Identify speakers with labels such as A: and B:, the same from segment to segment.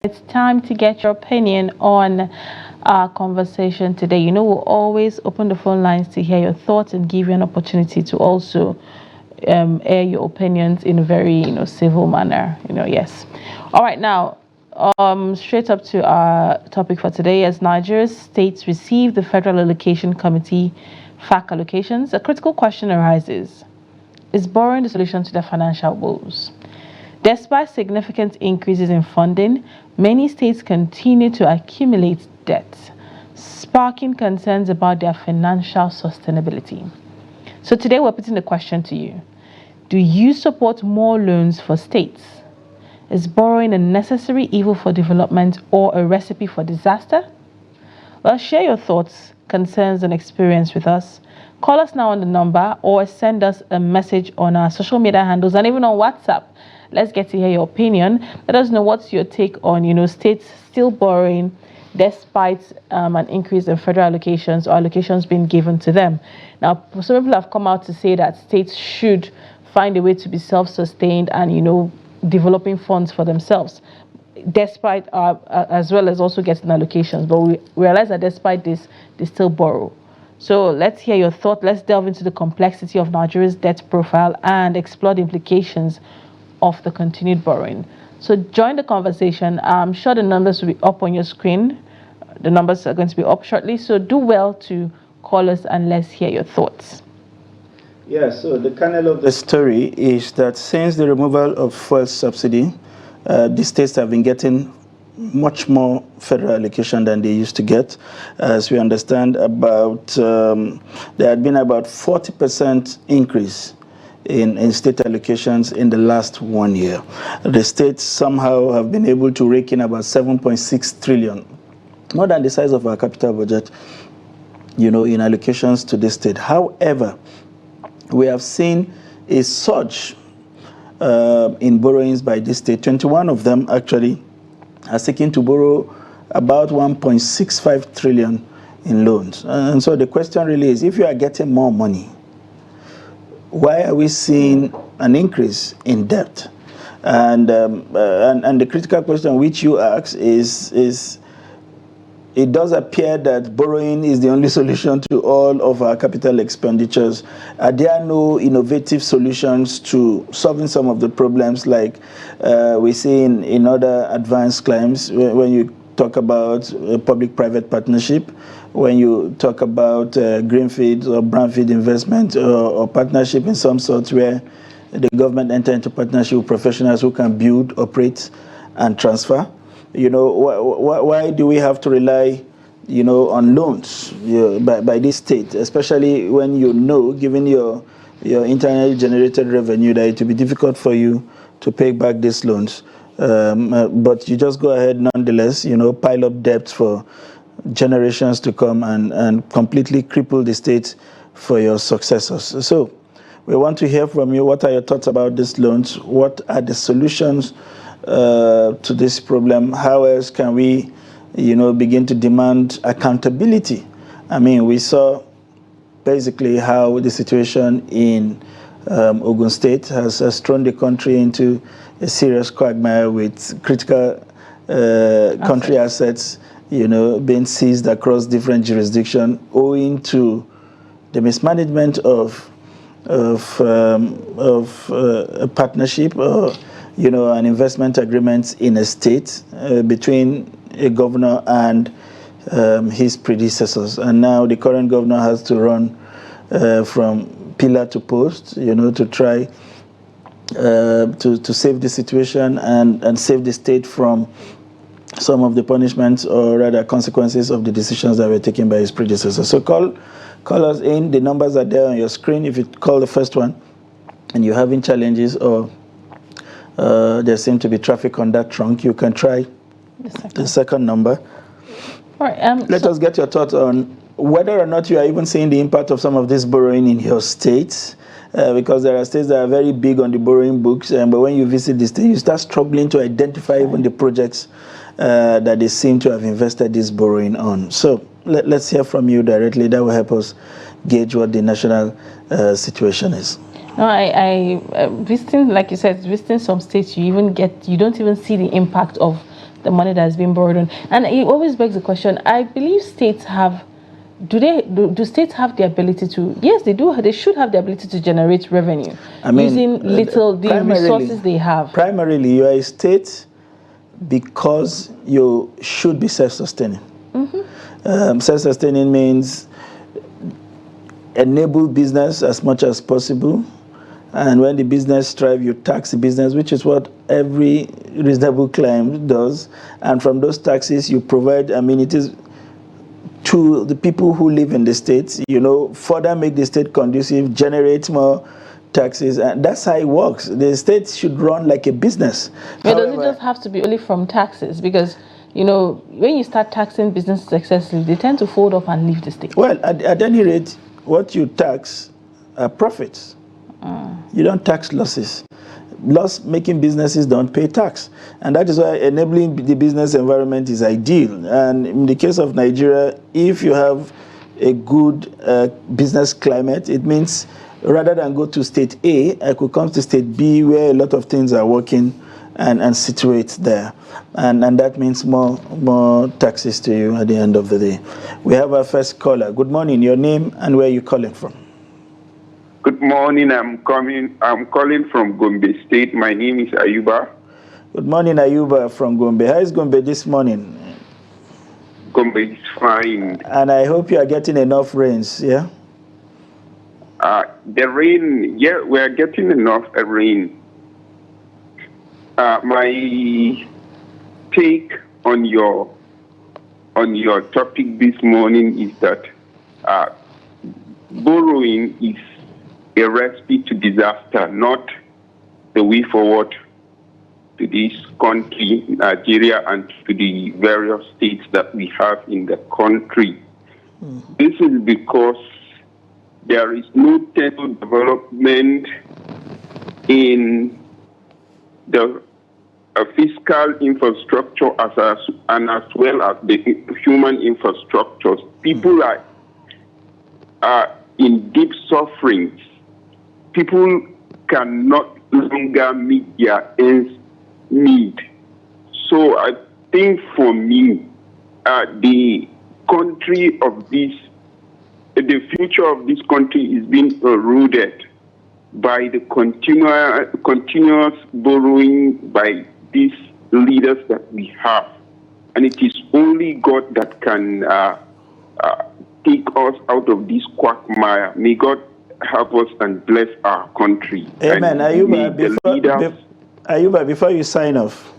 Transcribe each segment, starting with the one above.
A: It's time to get your opinion on our conversation today. We'll always open the phone lines to hear your thoughts and give you an opportunity to also air your opinions in a very, civil manner. Yes. All right, now, straight up to our topic for today. As Nigeria's states receive the Federal Allocation Committee FAC allocations, a critical question arises. Is borrowing the solution to their financial woes? Despite significant increases in funding, many states continue to accumulate debt, sparking concerns about their financial sustainability. So today we're putting the question to you. Do you support more loans for states? Is borrowing a necessary evil for development or a recipe for disaster? Well, share your thoughts, concerns, and experience with us. Call us now on the number or send us a message on our social media handles and even on WhatsApp. Let's get to hear your opinion. Let us know what's your take on, states still borrowing despite an increase in federal allocations or allocations being given to them. Now, some people have come out to say that states should find a way to be self-sustained and, developing funds for themselves, despite as well as also getting allocations. But we realize that despite this, they still borrow. So let's hear your thought. Let's delve into the complexity of Nigeria's debt profile and explore the implications of the continued borrowing. So join the conversation. I'm sure the numbers will be up on your screen. The numbers are going to be up shortly. So do well to call us and let's hear your thoughts.
B: Yeah, so the kernel of the story is that since the removal of fuel subsidy, the states have been getting much more federal allocation than they used to get. As we understand, there had been about 40% increase in state allocations in the last 1 year. The states somehow have been able to rake in about 7.6 trillion, more than the size of our capital budget, in allocations to the state. However, we have seen a surge in borrowings by this state. 21 of them actually are seeking to borrow about 1.65 trillion in loans. And so the question really is, if you are getting more money, why are we seeing an increase in debt? And the critical question which you ask is it does appear that borrowing is the only solution to all of our capital expenditures. Are there no innovative solutions to solving some of the problems like we see in other advanced climes when you talk about public-private partnership, when you talk about greenfield or brownfield investment or partnership in some sort where the government enter into partnership with professionals who can build, operate, and transfer? Why do we have to rely, on loans by this state, especially when given your internally generated revenue, that it will be difficult for you to pay back these loans. But you just go ahead nonetheless, pile up debts for generations to come and completely cripple the state for your successors. So we want to hear from you. What are your thoughts about these loans? What are the solutions to this problem? How else can we, begin to demand accountability? I mean, we saw basically how the situation in Ogun State has thrown the country into a serious quagmire with critical country assets, being seized across different jurisdictions owing to the mismanagement of a partnership or an investment agreement in a state between a governor and his predecessors. And now the current governor has to run from pillar to post, to try to save the situation and save the state from some of the punishments or rather consequences of the decisions that were taken by his predecessors. So call us in. The numbers are there on your screen. If you call the first one and you're having challenges or there seems to be traffic on that trunk, you can try the second number.
A: All right,
B: Let us get your thoughts on whether or not you are even seeing the impact of some of this borrowing in your states, because there are states that are very big on the borrowing books, but when you visit the state, you start struggling to identify even the projects that they seem to have invested this borrowing on. So let's hear from you directly. That will help us gauge what the national situation is.
A: No, I visiting, like you said, visiting some states, you don't even see the impact of the money that's been borrowed on. And it always begs the question, I believe states have, do states have the ability to, yes, they do, they should have the ability to generate revenue using the resources they have.
B: Primarily, you are a state because you should be self-sustaining. Self-sustaining means enable business as much as possible, and when the business thrives, you tax the business, which is what every reasonable client does, and from those taxes you provide amenities to the people who live in the state, further make the state conducive, generate more taxes, and that's how it works. The state should run like a business.
A: But does it just have to be only from taxes? Because when you start taxing businesses excessively, they tend to fold up and leave the state.
B: Well, at any rate, what you tax are profits. You don't tax losses. Loss-making businesses don't pay tax. And that is why enabling the business environment is ideal. And in the case of Nigeria, if you have a good business climate, it means rather than go to state A, I could come to state B where a lot of things are working and situate there. And that means more taxes to you at the end of the day. We have our first caller. Good morning. Your name and where you're calling from?
C: Good morning. I'm calling from Gombe State. My name is Ayuba.
B: Good morning, Ayuba from Gombe. How is Gombe this morning?
C: Gombe is fine.
B: And I hope you are getting enough rains, yeah?
C: The rain, yeah, we are getting enough rain. My take on your topic this morning is that borrowing is a recipe to disaster, not the way forward to this country, Nigeria, and to the various states that we have in the country. This is because there is no technical development in the fiscal infrastructure as well as the human infrastructures. People are in deep sufferings. People cannot longer meet their ends need. So I think for me, the future of this country is being eroded by the continuous borrowing by these leaders that we have. And it is only God that can take us out of this quagmire. May God help us and bless our country.
B: Amen. Ayuba, before you sign off,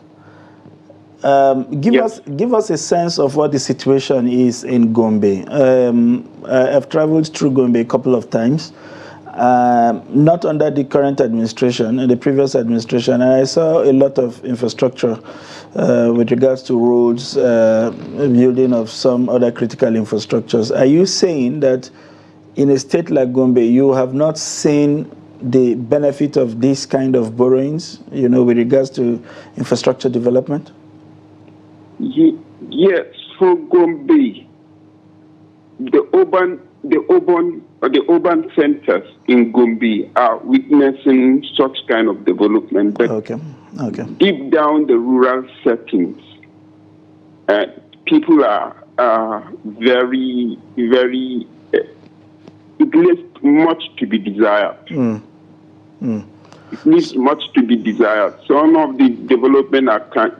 B: give us a sense of what the situation is in Gombe. I've traveled through Gombe a couple of times, not under the current administration, the previous administration, and I saw a lot of infrastructure with regards to roads, building of some other critical infrastructures. Are you saying that in a state like Gombe, you have not seen the benefit of this kind of borrowings, with regards to infrastructure development?
C: Yes, for Gombe, the urban centers in Gombe are witnessing such kind of development. But
B: okay.
C: Deep down the rural settings, people are very, very. It leaves much to be desired. It leaves much to be desired. Some of the development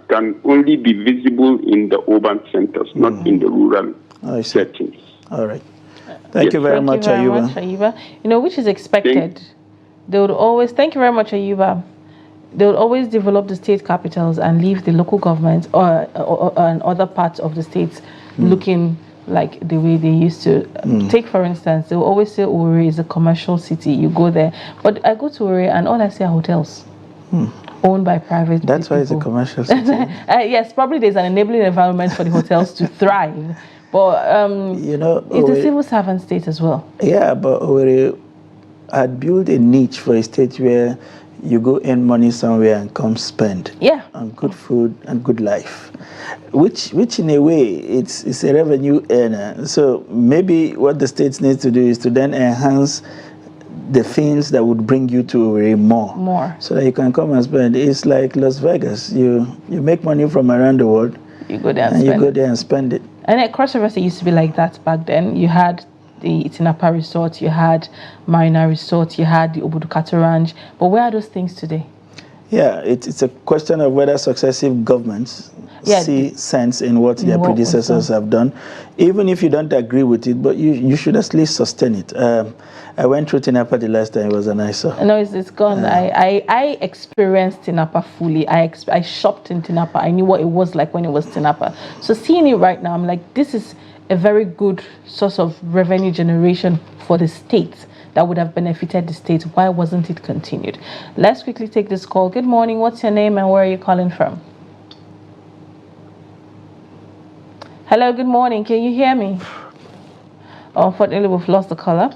C: can only be visible in the urban centers, not in the rural settings.
B: All right. Thank you very much, Ayuba.
A: Which is expected. They would always, thank you very much, Ayuba. They would always develop the state capitals and leave the local governments or other parts of the states looking like the way they used to. Take, for instance, they will always say Owerri is a commercial city. You go there. But I go to Owerri and all I see are hotels owned by private
B: That's
A: people.
B: why it's a commercial city.
A: Yes, probably there's an enabling environment for the hotels to thrive. But it's a civil servant state as well.
B: Yeah, but Owerri had built a niche for a state where you go earn money somewhere and come spend.
A: Yeah.
B: On good food and good life. Which in a way, it's a revenue earner. So maybe what the states need to do is to then enhance the things that would bring you to a more, so that you can come and spend. It's like Las Vegas. You make money from around the world.
A: You go there
B: and spend it.
A: And at Cross Rivers, it used to be like that back then. You had the Tinapa Resort, you had Marina Resort, you had the Obudukata Ranch. But where are those things today?
B: Yeah, it's a question of whether successive governments see sense in what their predecessors have done. Even if you don't agree with it, but you should at least sustain it. I went through Tinapa the last time. It was a nice one.
A: No, it's gone. I experienced Tinapa fully. I shopped in Tinapa. I knew what it was like when it was Tinapa. So seeing it right now, I'm like, this is a very good source of revenue generation for the state that would have benefited the state. Why wasn't it continued? Let's quickly take this call. Good morning. What's your name and where are you calling from? Hello, good morning. Can you hear me? Oh, unfortunately, we've lost the caller.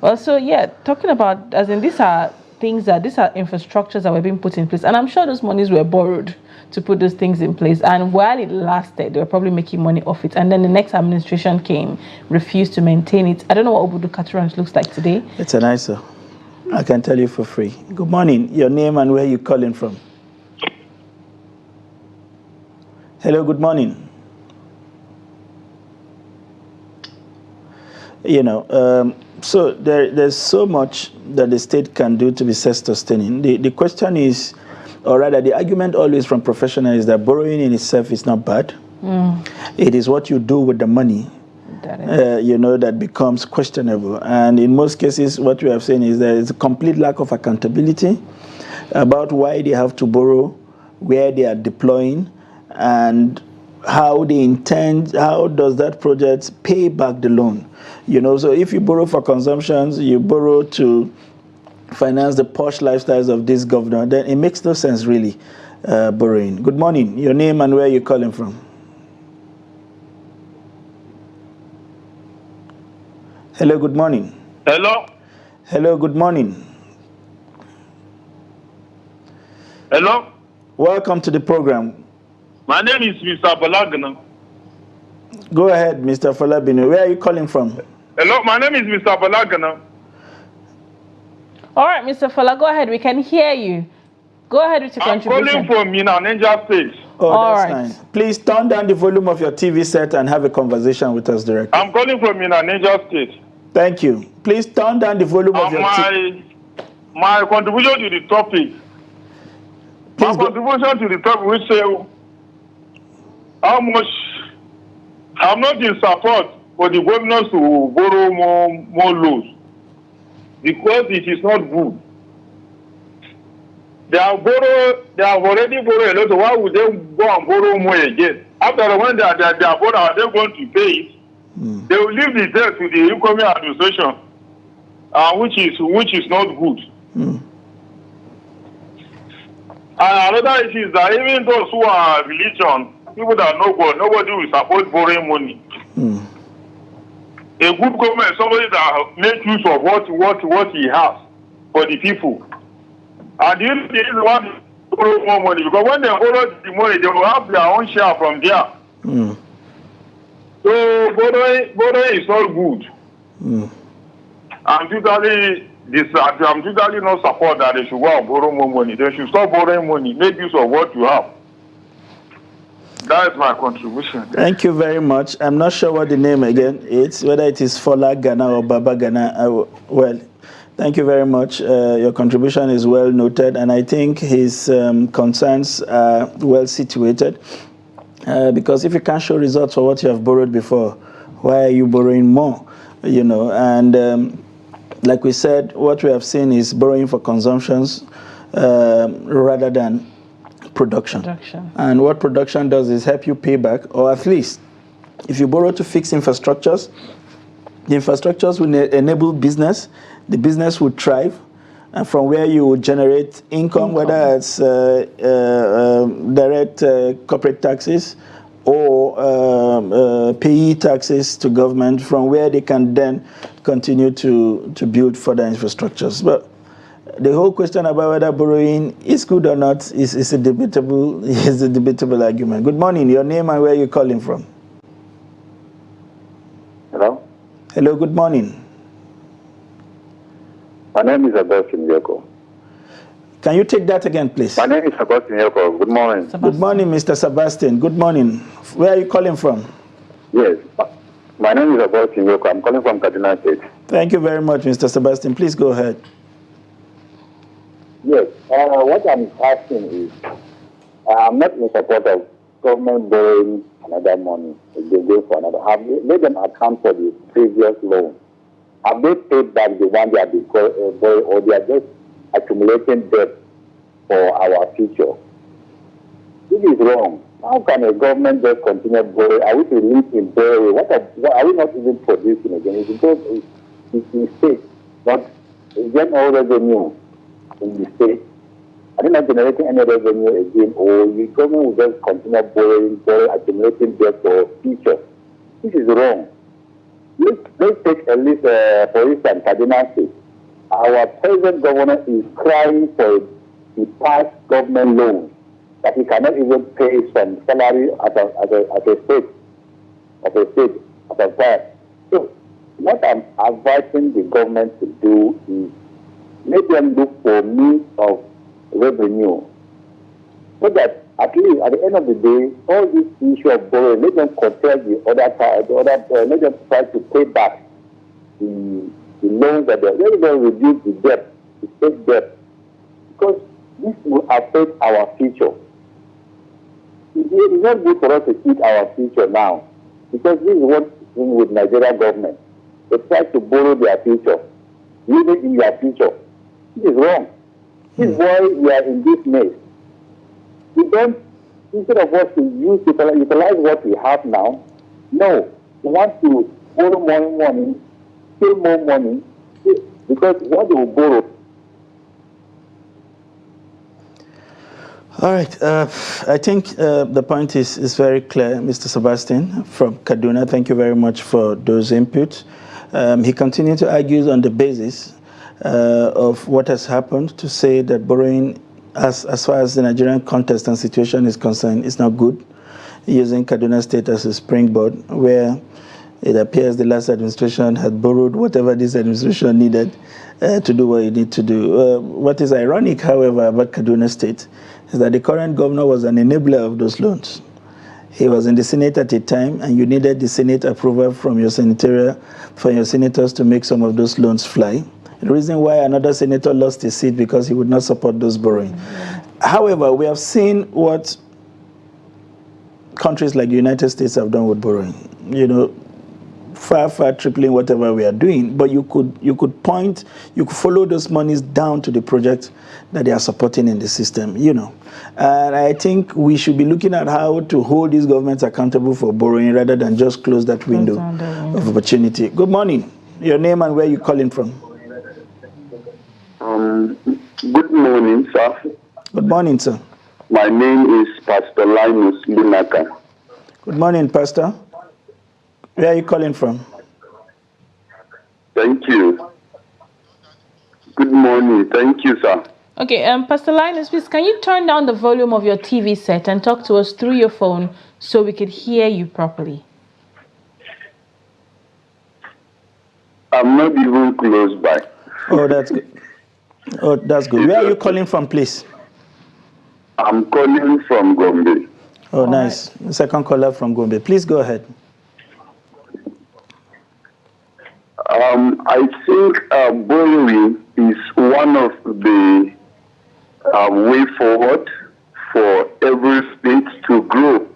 A: Well, so yeah, talking about, as in these are infrastructures that were being put in place. And I'm sure those monies were borrowed to put those things in place. And while it lasted, they were probably making money off it. And then the next administration came, refused to maintain it. I don't know what Obudukata Ranch looks like today.
B: It's a nice one. I can tell you for free. Good morning. Your name and where you calling from? Hello, good morning. So there's so much that the state can do to be self-sustaining. The question is, or rather the argument always from professionals is that borrowing in itself is not bad. It is what you do with the money, that becomes questionable. And in most cases, what we have seen is there is a complete lack of accountability about why they have to borrow, where they are deploying, and how does that project pay back the loan? So if you borrow for consumptions, you borrow to finance the posh lifestyles of this governor, then it makes no sense really borrowing. Good morning. Your name and where you're calling from? Hello, good morning.
D: Hello.
B: Hello, good morning.
D: Hello.
B: Welcome to the program.
D: My name is Mr. Balagana.
B: Go ahead, Mr. Falabino. Where are you calling from?
D: Hello, my name is Mr. Balagana.
A: All right, Mr. Fala, go ahead. We can hear you. Go ahead with your contribution.
D: I'm calling from Niger State.
B: Oh, that's nice. Please turn down the volume of your TV set and have a conversation with us directly.
D: I'm calling from Niger State.
B: Thank you. Please turn down the volume of your TV.
D: My contribution to the topic.
B: Please
D: contribution to the topic which say how much I'm not in support for the governors to borrow more loans because it is not good. They have already borrowed a lot. Why would they go and borrow more again? After when they are borrowed, are they going to pay it? They will leave the debt to the incoming administration, which is not good. And another issue is that even those who are religion, people that know God, nobody will support borrowing money. A good government is somebody that makes use of what he has for the people. And the is want to borrow more money because when they borrow the money, they will have their own share from there. So borrowing is not good. I'm totally not support that they should go and borrow more money. They should stop borrowing money. Make use of what you have. That is my contribution.
B: Thank you very much. I'm not sure what the name again is, whether it is Fola Ghana or Baba Ghana. Well, thank you very much. Your contribution is well noted, and I think his concerns are well situated. Because if you can't show results for what you have borrowed before, why are you borrowing more? And like we said, what we have seen is borrowing for consumptions rather than production. And what production does is help you pay back, or at least if you borrow to fix infrastructures, the infrastructures will enable business, the business will thrive, and from where you will generate income. Whether it's direct corporate taxes or payee taxes to government, from where they can then continue to build further infrastructures. But the whole question about whether borrowing is good or not is a debatable argument. Good morning. Your name and where you're calling from?
E: Hello?
B: Hello, good morning.
E: My name is Augustine Yoko.
B: Can you take that again, please?
E: My name is Augustine Yoko. Good morning.
B: Good morning, Mr. Sebastian. Good morning. Where are you calling from?
E: Yes. My name is Augustine Yoko. I'm calling from Kaduna State.
B: Thank you very much, Mr. Sebastian. Please go ahead.
E: Yes. What I'm asking is, I'm not in support of government borrowing another money. They go for another. Let them account for the previous loan. Have they paid back the one they have been borrowing, or they are just accumulating debt for our future? This is wrong. How can a government just continue borrowing? Are we to live in borrowing? Are we not even producing again? It's because it's state, but get all revenue in the state. I think not generating any revenue again, or the government will just continue borrowing, accumulating debt for future. This is wrong. Let's take at least, for instance, Kaduna State. Our present governor is crying for the past government loans that he cannot even pay some salary at a state, at a time. So what I'm advising the government to do is let them look for means of revenue, so that at least at the end of the day, all this issue of borrowing, let them compare let them try to pay back the loans that let them reduce the debt, the state debt, because this will affect our future. It's not good for us to eat our future now, because this is what's in with Nigeria government. They try to borrow their future, living in their future. This is wrong. This is why we are in this mess. We don't, instead of us to utilize what we have now, no, we want to borrow more money, steal more money, because what they will borrow.
B: All right. I think the point is very clear, Mr. Sebastian from Kaduna. Thank you very much for those inputs. He continued to argue on the basis of what has happened to say that borrowing, as far as the Nigerian context and situation is concerned, is not good, using Kaduna State as a springboard, where it appears the last administration had borrowed whatever this administration needed to do what it needed to do. What is ironic, however, about Kaduna State is that the current governor was an enabler of those loans. He was in the Senate at the time, and you needed the Senate approval from your senators to make some of those loans fly. The reason why another senator lost his seat because he would not support those borrowing. However, we have seen what countries like the United States have done with borrowing. You know, far tripling whatever we are doing, but you could follow those monies down to the project that they are supporting in the system, you know. And I think we should be looking at how to hold these governments accountable for borrowing rather than just close that window of opportunity. Good morning. Your name and where you're calling from?
C: Good morning, sir.
B: Good morning, sir.
C: My name is Pastor Linus Lunaka.
B: Good morning, Pastor. Where are you calling from?
C: Thank you. Good morning. Thank you, sir.
A: Okay, Pastor Linus, please, can you turn down the volume of your TV set and talk to us through your phone so we could hear you properly?
C: I'm not even close by.
B: Oh, that's good. Oh, that's good. Where are you calling from, please?
C: I'm calling from Gombe.
B: Oh, nice. Right. Second caller from Gombe. Please go ahead.
C: I think borrowing is one of the way forward for every state to grow.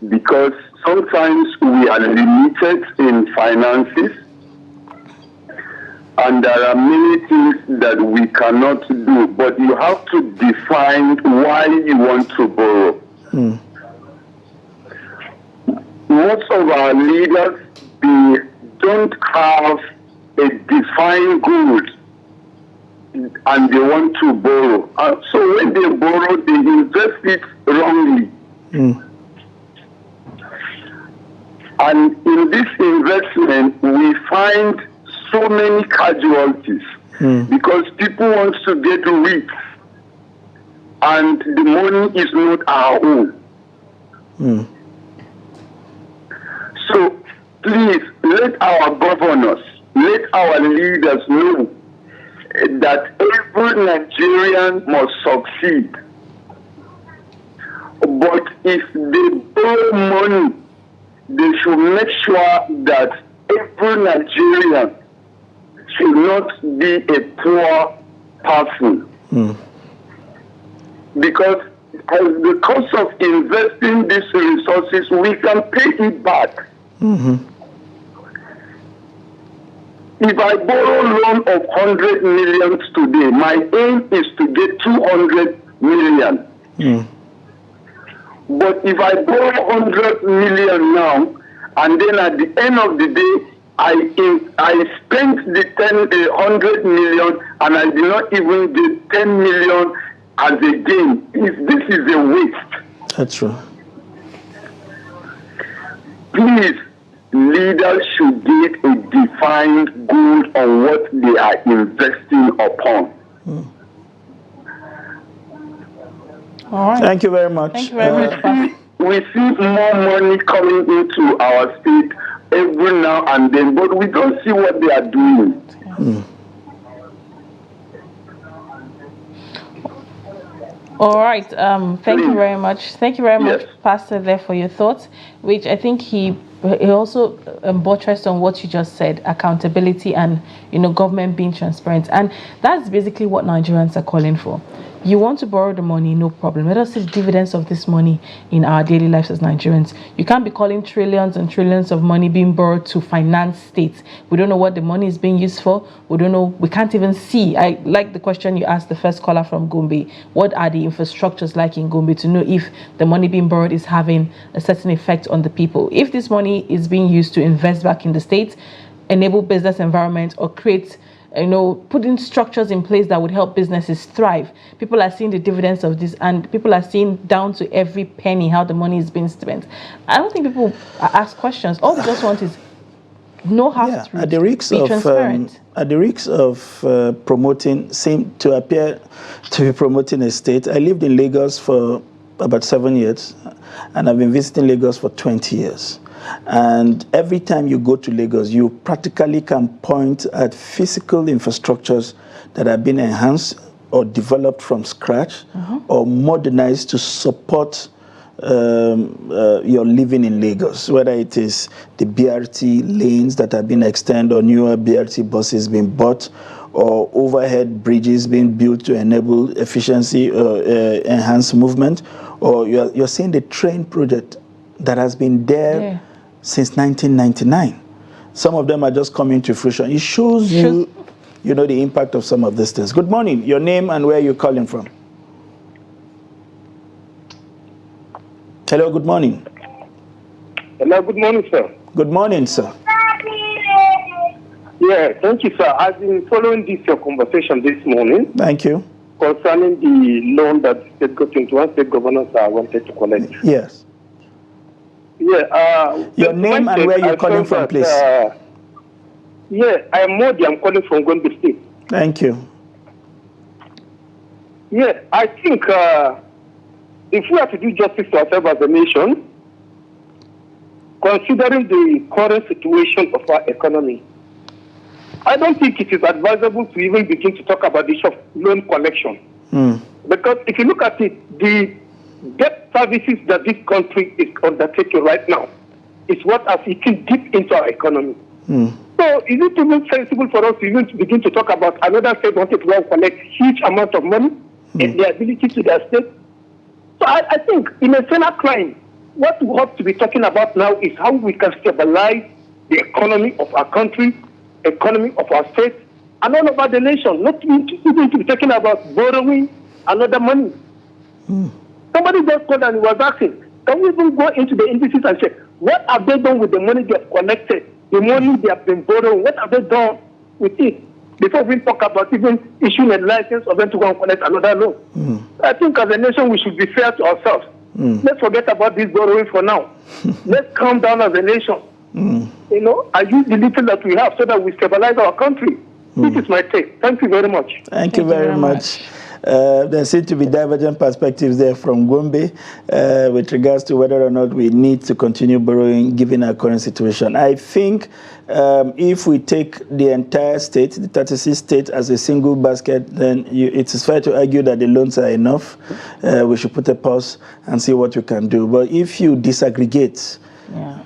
C: Because sometimes we are limited in finances, and there are many things that we cannot do, but you have to define why you want to borrow. Most of our leaders, they don't have a defined goal, and they want to borrow. So when they borrow, they invest it wrongly. And in this investment, we find so many casualties because people want to get rich, and the money is not our own. So please, let our governors, let our leaders know that every Nigerian must succeed. But if they borrow money, they should make sure that every Nigerian should not be a poor person. Because as the cost of investing these resources, we can pay it back. If I borrow loan of 100 million today, my aim is to get 200 million. But if I borrow 100 million now, and then at the end of the day, I spent the 100 million, and I did not even get 10 million as a gain. This is a waste.
B: That's true.
C: Please, leaders should get a defined goal on what they are investing upon.
A: All right.
B: Thank you very much.
A: Thank you very much.
C: We see more money coming into our state every now and then, but we don't see what they are doing.
A: All right. Thank you very much. Thank you very much,
C: Yes.
A: Pastor, there for your thoughts, which I think he also buttressed on what you just said: accountability and government being transparent, and that's basically what Nigerians are calling for. You want to borrow the money, no problem. Let us see the dividends of this money in our daily lives as Nigerians. You can't be calling trillions and trillions of money being borrowed to finance states. We don't know what the money is being used for. We don't know. We can't even see. I like the question you asked the first caller from Gombe. What are the infrastructures like in Gombe to know if the money being borrowed is having a certain effect on the people? If this money is being used to invest back in the state, enable business environment, or create putting structures in place that would help businesses thrive. People are seeing the dividends of this, and people are seeing down to every penny how the money is being spent. I don't think people ask questions. All they just want is know how to
B: at the risks
A: be transparent.
B: At the risks of promoting, seem to appear to be promoting a state. I lived in Lagos for about 7 years, and I've been visiting Lagos for 20 years. And every time you go to Lagos, you practically can point at physical infrastructures that have been enhanced or developed from scratch or modernized to support your living in Lagos, whether it is the BRT lanes that have been extended or newer BRT buses being bought, or overhead bridges being built to enable efficiency or enhance movement, or you're seeing the train project that has been there since 1999. Some of them are just coming to fruition. It shows you the impact of some of these things. Good morning. Your name and where you're calling from. Hello, good morning.
F: Hello, good morning, sir.
B: Good morning, sir.
F: Yeah, thank you, sir. I've been following your conversation this morning.
B: Thank you.
F: Concerning the loan that state governors are wanted to collect.
B: Yes.
F: Yeah.
B: Your name and where you're calling from, please.
F: I am Modi. I'm calling from Gombe State.
B: Thank you.
F: Yeah, I think if we have to do justice to ourselves as a nation, considering the current situation of our economy, I don't think it is advisable to even begin to talk about the issue of loan collection. Because if you look at it, the debt services that this country is undertaking right now is what has eaten deep into our economy. So is it even sensible for us to even begin to talk about another state wanting to go and collect huge amount of money and the ability to their state? So I think in a final crime, what we have to be talking about now is how we can stabilize the economy of our country, economy of our state, and all over the nation, not even to be talking about borrowing another money. Somebody just called and was asking, can we even go into the indices and say, what have they done with the money they have collected, the money they have been borrowing, what have they done with it? Before we talk about even issuing a license for them to go and collect another loan. I think as a nation, we should be fair to ourselves. Let's forget about this borrowing for now. Let's calm down as a nation. And use the little that we have so that we stabilize our country. This is my take. Thank you very much.
B: Thank you very much. There seem to be divergent perspectives there from Gombe with regards to whether or not we need to continue borrowing given our current situation. I think if we take the entire state, the 36 states, as a single basket, then it is fair to argue that the loans are enough. We should put a pause and see what we can do. But if you disaggregate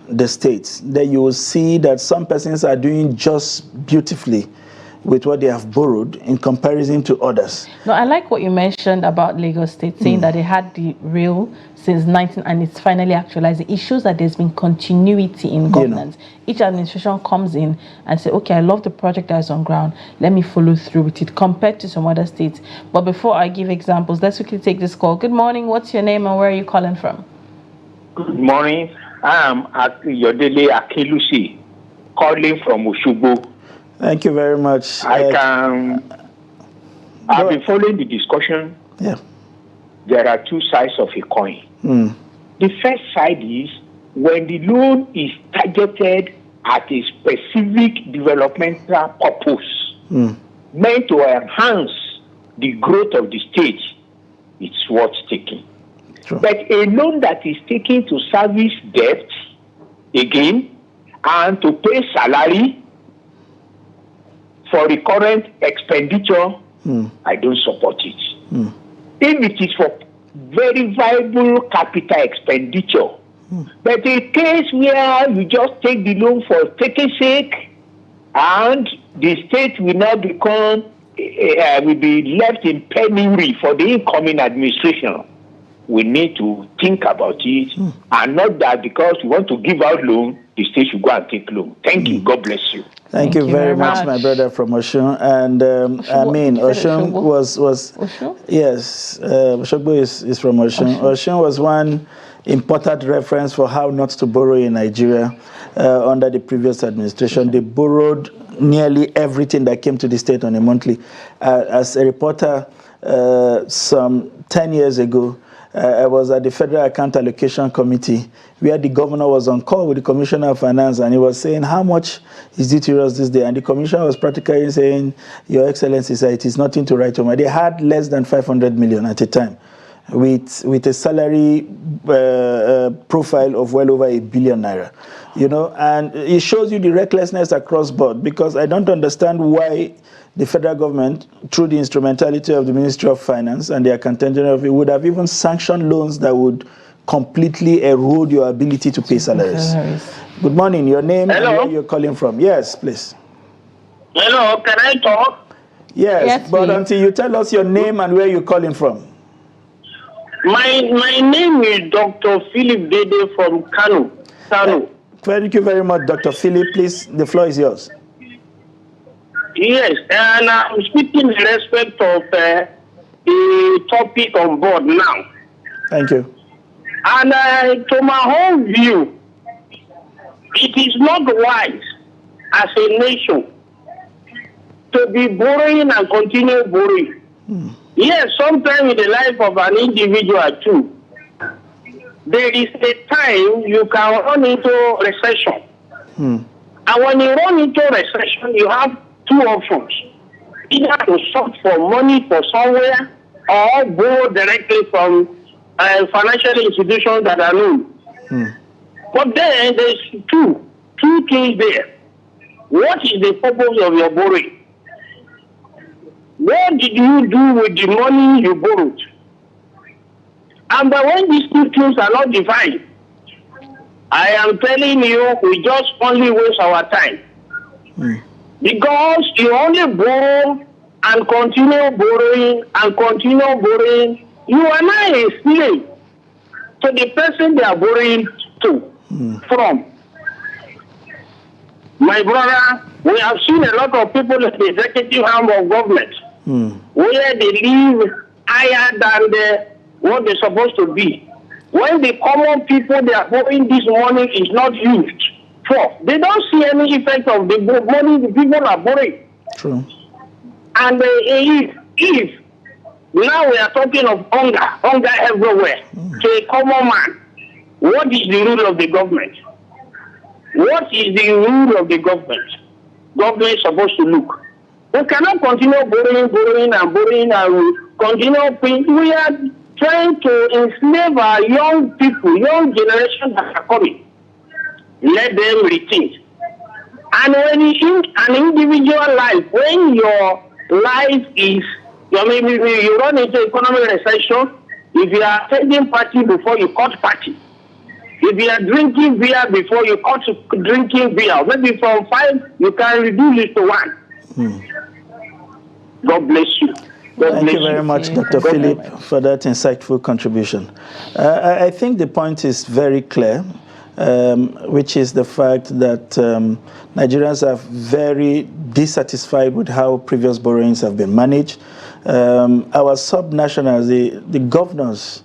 B: the states, then you will see that some persons are doing just beautifully with what they have borrowed in comparison to others.
A: No, I like what you mentioned about Lagos State, saying that they had the real since 19 and it's finally actualized. It shows that there's been continuity in governance. Each administration comes in and say, okay, I love the project that is on ground. Let me follow through with it compared to some other states. But before I give examples, let's quickly take this call. Good morning. What's your name and where are you calling from?
G: Good morning. I'm Yodele Akelusi, calling from Oshubo.
B: Thank you very much.
G: I've been following the discussion.
B: Yeah.
G: There are two sides of a coin. The first side is when the loan is targeted at a specific developmental purpose, meant to enhance the growth of the state, it's worth taking.
B: True.
G: But a loan that is taken to service debt, again, and to pay salary, for recurrent expenditure, I don't support it. If it is for very viable capital expenditure, but a case where you just take the loan for taking sake, and the state will now become, will be left in penury for the incoming administration, we need to think about it, and not that because we want to give out loan, the state should go and take loan. Thank you. God bless you.
B: Thank you very much, my brother from Oshun. And Oshun was
A: Oshun?
B: Yes, Oshogbo is from Oshun. Oshun was one important reference for how not to borrow in Nigeria under the previous administration. They borrowed nearly everything that came to the state on a monthly. As a reporter some 10 years ago, I was at the Federal Account Allocation Committee where the governor was on call with the Commissioner of Finance and he was saying, how much is due to us this day? And the commissioner was practically saying, Your Excellency, sir, it is nothing to write home. They had less than 500 million at a time with a salary profile of well over £1 billion. You know, and it shows you the recklessness across board because I don't understand why the federal government, through the instrumentality of the Ministry of Finance and the Accountant General of it, would have even sanctioned loans that would completely erode your ability to pay salaries. Good morning. Your name and where you're calling from. Yes, please.
H: Hello, can I talk?
B: Yes, but please. Until you tell us your name and where you're calling from.
H: My name is Dr. Philip Dede from Kano.
B: Thank you very much, Dr. Philip. Please, the floor is yours.
H: Yes, and I'm speaking in respect of the topic on board now.
B: Thank you.
H: And to my own view, it is not wise as a nation to be borrowing and continue borrowing. Yes, sometimes in the life of an individual too, there is a time you can run into recession. And when you run into recession, you have two options. Either to search for money for somewhere or borrow directly from financial institutions that are known. But then there's two things there. What is the purpose of your borrowing? What did you do with the money you borrowed? And but when these two things are not defined, I am telling you, we just only waste our time. Because you only borrow and continue borrowing and continue borrowing, you are not a slave to the person they are borrowing from. My brother, we have seen a lot of people in the executive arm of government where they live higher than what they're supposed to be. When the common people they are borrowing this money is not used for, they don't see any effect of the money the people are borrowing.
B: True.
H: And if now we are talking of hunger everywhere, to a common man, what is the rule of the government? What is the rule of the government? Government is supposed to look. We cannot continue borrowing and continue paying. We are trying to enslave our young people, young generation that are coming. Let them rethink. And when in an individual life, when your life is, maybe you run into economic recession, if you are taking party before you cut party, if you are drinking beer before you cut drinking beer, maybe from 5 you can reduce it to 1. God bless you.
B: Thank you very much, Dr. Philip, for that insightful contribution. I think the point is very clear, which is the fact that Nigerians are very dissatisfied with how previous borrowings have been managed. Our subnationals, the governors,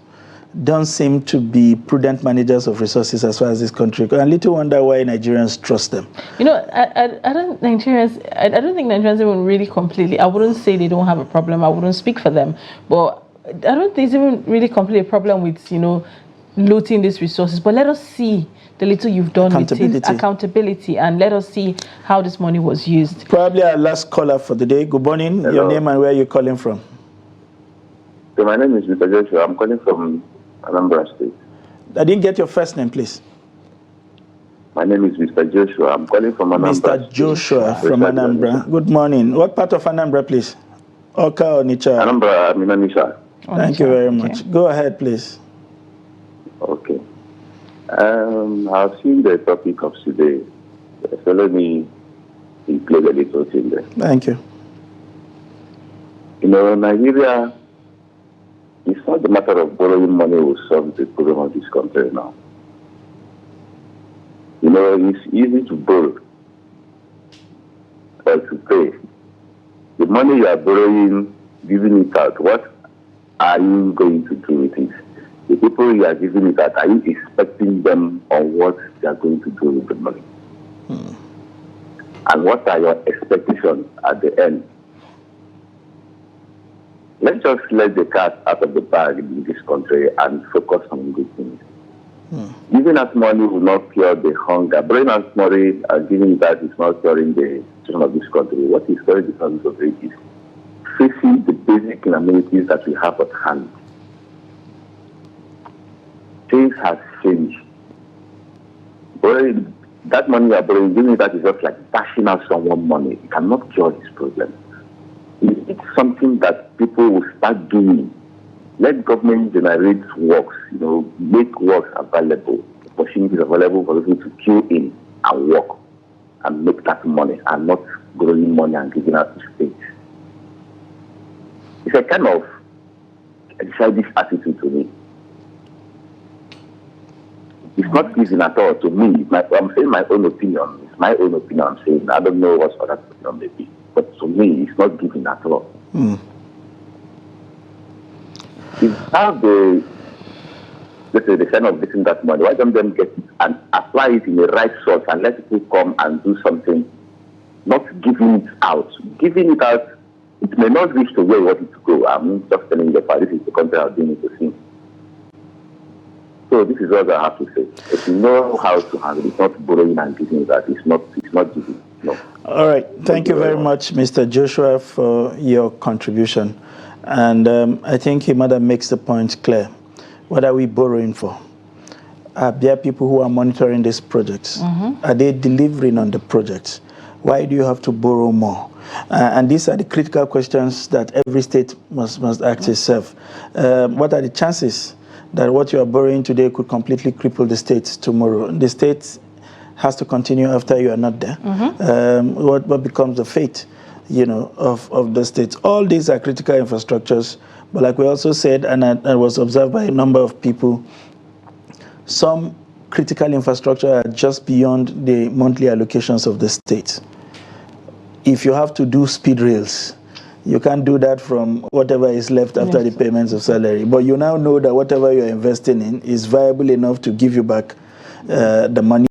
B: don't seem to be prudent managers of resources as far as this country goes. And little wonder why Nigerians trust them.
A: You know, I don't think Nigerians even really completely, I wouldn't say they don't have a problem, I wouldn't speak for them, but I don't think it's even really completely a problem with, looting these resources. But let us see the little you've done with it, accountability, and let us see how this money was used.
B: Probably our last caller for the day. Good morning. Hello. Your name and where you're calling from?
I: So my name is Mr. Joshua. I'm calling from Anambra State.
B: I didn't get your first name, please.
I: My name is Mr. Joshua. I'm calling from Anambra.
B: Mr. Joshua from Anambra. Good morning. What part of Anambra, please? Oka or Nicha?
I: Anambra, Minanisha.
B: Thank you very much. Okay. Go ahead, please.
I: Okay. I've seen the topic of today. So let me include a little thing there.
B: Thank you.
I: Nigeria, it's not a matter of borrowing money will solve the problem of this country now. It's easy to borrow or to pay. The money you are borrowing, giving it out, what are you going to do with it? The people you are giving it out, are you expecting them on what they are going to do with the money? And what are your expectations at the end? Let's just let the cat out of the bag in this country and focus on good things. Giving us money will not cure the hunger. Bringing us money and giving it out is not curing the situation of this country. What is curing the problem of it is facing the basic amenities that we have at hand. Things have changed. Borrowing, that money you are borrowing, giving that is just like dashing out someone money. It cannot cure this problem. It's something that people will start doing. Let government generate works, make works available, opportunities available for people to queue in and work and make that money and not borrowing money and giving out to state. It's a kind of childish attitude to me. It's not giving at all to me. I'm saying my own opinion. It's my own opinion I'm saying. I don't know what other opinion may be. But to me, it's not giving at all. If have the kind of getting that money, why don't them get it and apply it in the right source and let people come and do something, not giving it out. Giving it out, it may not reach to where you want it to go. I'm just telling you that this is the country I'm doing it to see. So this is what I have to say. If you know how to handle it, not borrowing and giving it out, it's not giving. No.
B: All right. Thank you very much, Mr. Joshua, for your contribution. And I think he mother makes the point clear. What are we borrowing for? Are there people who are monitoring these projects? Are they delivering on the projects? Why do you have to borrow more? And these are the critical questions that every state must ask itself. What are the chances that what you are borrowing today could completely cripple the state tomorrow? The state has to continue after you are not there. What becomes the fate, of the states? All these are critical infrastructures, but like we also said, and I was observed by a number of people, some critical infrastructure are just beyond the monthly allocations of the state. If you have to do speed rails, you can't do that from whatever is left after the payments of salary. But you now know that whatever you're investing in is viable enough to give you back the money